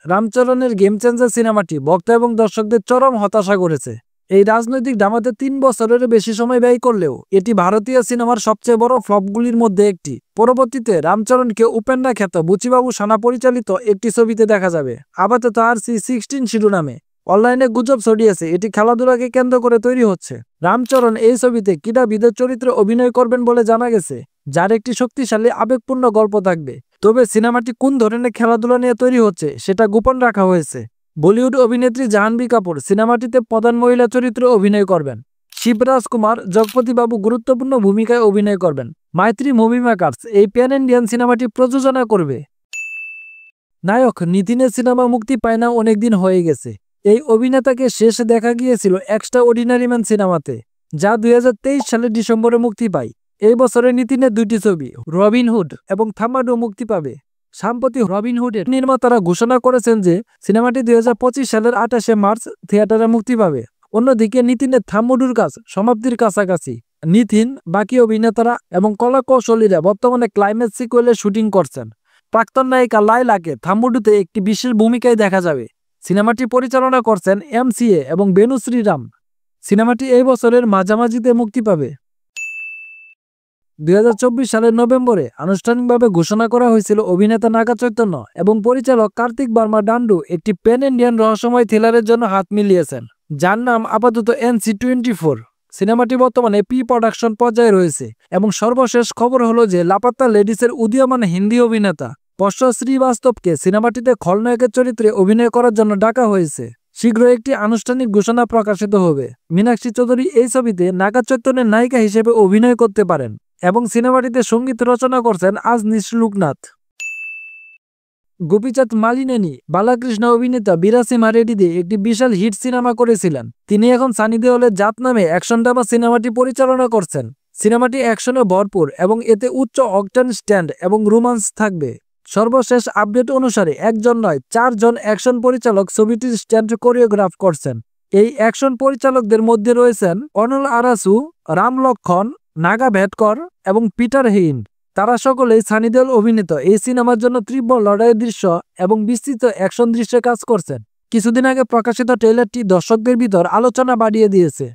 রামচরণের game changer সিনেমাটি ভক্ত এবং দর্শকদের চরম হতাশা করেছে। এই রাজনৈতিক ড্রামাতে ৩ বছরেরও বেশি সময় ব্যয় করলেও এটি ভারতীয় সিনেমার সবচেয়ে বড় ফ্লপগুলির মধ্যে একটি। পরবর্তীতে রামচরণকে উপেন্দ্রা খ্যাত বুচিবাবু সানা পরিচালিত একটি ছবিতে দেখা যাবে, আপাতত RC-16 শিরোনামে। অনলাইনে গুজব ছড়িয়েছে এটি খেলাধুলাকে কেন্দ্র করে তৈরি হচ্ছে। রামচরণ এই ছবিতে ক্রীড়াবিদের চরিত্রে অভিনয় করবেন বলে জানা গেছে, যার একটি শক্তিশালী আবেগপূর্ণ গল্প থাকবে। তবে সিনেমাটি কোন ধরনের খেলাধুলা নিয়ে তৈরি হচ্ছে সেটা গোপন রাখা হয়েছে। বলিউড অভিনেত্রী জাহ্নবী কাপুর সিনেমাটিতে প্রধান মহিলা চরিত্রে অভিনয় করবেন। শিবরাজ কুমার জগপতি বাবু গুরুত্বপূর্ণ ভূমিকায় অভিনয় করবেন। মাইত্রী মুভি মেকার্স এই প্যান ইন্ডিয়ান সিনেমাটি প্রযোজনা করবে। নায়ক নিতিনের সিনেমা মুক্তি পায় না অনেকদিন হয়ে গেছে। এই অভিনেতাকে শেষ দেখা গিয়েছিল এক্সট্রা অর্ডিনারি ম্যান সিনেমাতে, যা 2023 সালের ডিসেম্বরে মুক্তি পায়। এই বছরে নিতিনের 2টি ছবি রবিনহুড এবং থাম্বাডু মুক্তি পাবে। সম্প্রতি রবিনহুডের নির্মাতারা ঘোষণা করেছেন যে সিনেমাটি 2025 সালের 28শে মার্চ থিয়েটারে মুক্তি পাবে। অন্যদিকে নিতিনের থাম্বাডুর কাজ সমাপ্তির কাছাকাছি। নিতিন, বাকি অভিনেতারা এবং কলা কৌশলীরা বর্তমানে ক্লাইম্যাক্স সিকুয়েলের শুটিং করছেন। প্রাক্তন নায়িকা লায়লাকে থাম্বাডুতে একটি বিশেষ ভূমিকায় দেখা যাবে। সিনেমাটি পরিচালনা করছেন MCA এবং বেনু শ্রীরাম। সিনেমাটি এই বছরের মাঝামাঝিতে মুক্তি পাবে। 2024 সালের নভেম্বরে আনুষ্ঠানিকভাবে ঘোষণা করা হয়েছিল অভিনেতা নাগা চৈতন্য এবং পরিচালক কার্তিক বার্মা ডান্ডু একটি প্যান ইন্ডিয়ান রহস্যময় থ্রিলারের জন্য হাত মিলিয়েছেন, যার নাম আপাতত NC-24। সিনেমাটি বর্তমানে প্রি-প্রোডাকশন পর্যায়ে রয়েছে এবং সর্বশেষ খবর হলো যে লাপাত্তা লেডিসের উদীয়মান হিন্দি অভিনেতা পশ্চ শ্রীবাস্তবকে সিনেমাটিতে খলনায়কের চরিত্রে অভিনয় করার জন্য ডাকা হয়েছে। শীঘ্রই একটি আনুষ্ঠানিক ঘোষণা প্রকাশিত হবে। মীনাক্ষী চৌধুরী এই ছবিতে নাগা চৈতন্যের নায়িকা হিসেবে অভিনয় করতে পারেন এবং সিনেমাটিতে সঙ্গীত রচনা করছেন আজনীশ লোকনাথ। গোপীচাঁদ মালিনেনি বালাকৃষ্ণ অভিনেতা বীরাসিমা রেড্ডি দিয়ে একটি বিশাল হিট সিনেমা করেছিলেন। তিনি এখন সানি দেওলের জাত নামে অ্যাকশন ড্রামা সিনেমাটি পরিচালনা করছেন। সিনেমাটি অ্যাকশনে ভরপুর এবং এতে উচ্চ অকটেন স্ট্যান্ড এবং রোমান্স থাকবে। সর্বশেষ আপডেট অনুসারে একজন নয় 4 জন অ্যাকশন পরিচালক ছবিটির স্ট্যান্ড কোরিওগ্রাফ করছেন। এই অ্যাকশন পরিচালকদের মধ্যে রয়েছেন অনল আরাসু, রাম লক্ষণ, নাগা ভেটকর এবং পিটার হেইন। তারা সকলেই সানি দেওল অভিনীত এই সিনেমার জন্য তীব্র লড়াইয়ের দৃশ্য এবং বিস্তৃত অ্যাকশন দৃশ্যে কাজ করছেন। কিছুদিন আগে প্রকাশিত ট্রেলারটি দর্শকদের ভিতর আলোচনা বাড়িয়ে দিয়েছে।